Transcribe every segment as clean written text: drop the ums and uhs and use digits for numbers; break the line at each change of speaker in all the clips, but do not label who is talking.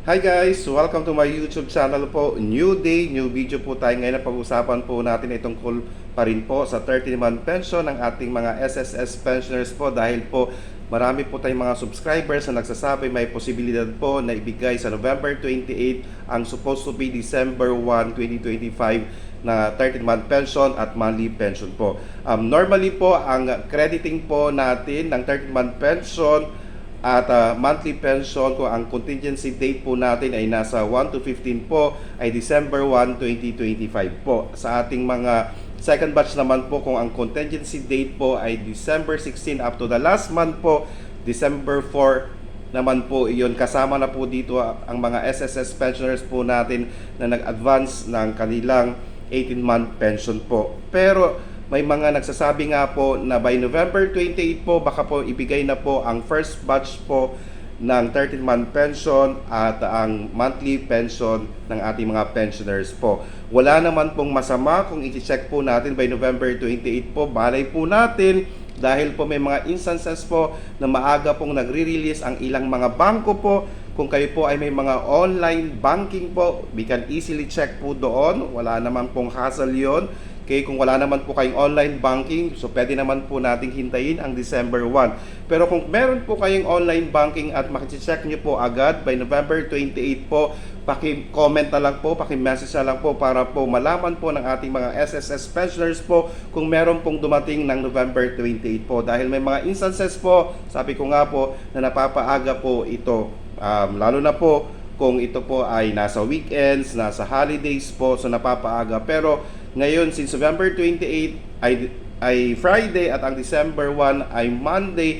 Hi guys! Welcome to my YouTube channel po. New day, new video po tayo ngayon. Pag-usapan po natin ay tungkol pa rin po sa 13-month pension ng ating mga SSS pensioners po dahil po marami po tayong mga subscribers na nagsasabi may posibilidad po na ibigay sa November 28 ang supposed to be December 1, 2025 na 13-month pension at monthly pension po. Normally po, ang crediting po natin ng 13-month pension at monthly pension, kung ang contingency date po natin ay nasa 1 to 15 po, ay December 1, 2025 po. Sa ating mga second batch naman po, kung ang contingency date po ay December 16 up to the last month po, December 4 naman po iyon. Kasama na po dito ang mga SSS pensioners po natin na nag-advance ng kanilang 18-month pension po. Pero may mga nagsasabi nga po na by November 28 po, baka po ibigay na po ang first batch po ng 13-month pension at ang monthly pension ng ating mga pensioners po. Wala naman pong masama kung i-check po natin by November 28 po. Balay po natin dahil po may mga instances po na maaga pong nagre-release ang ilang mga bangko po. Kung kayo po ay may mga online banking po, we can easily check po doon. Wala naman pong hassle yon. Okay, kung wala naman po kayong online banking, so pwede naman po nating hintayin ang December 1. Pero kung meron po kayong online banking at maki-check nyo po agad by November 28 po, paki-comment na lang po, paki-message na lang po para po malaman po ng ating mga SSS pensioners po kung meron pong dumating ng November 28 po. Dahil may mga instances po, sabi ko nga po, na napapaaga po ito. Lalo na po kung ito po ay nasa weekends, nasa holidays po, so napapaaga. Pero ngayon, since November 28 ay Friday at ang December 1 ay Monday,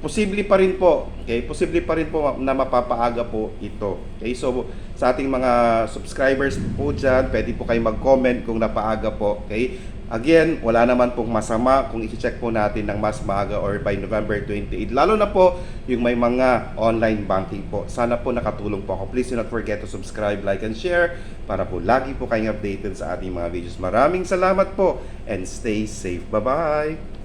posible pa rin po, okay? Posible pa rin po na mapapaaga po ito. Okay? So, sa ating mga subscribers po dyan, pwede po kayo mag-comment kung napaaga po. Okay? Again, wala naman pong masama kung i-check po natin ng mas maaga or by November 28. Lalo na po yung may mga online banking po. Sana po nakatulong po ako. Please do not forget to subscribe, like, and share para po lagi po kayong updated sa ating mga videos. Maraming salamat po and stay safe. Bye-bye!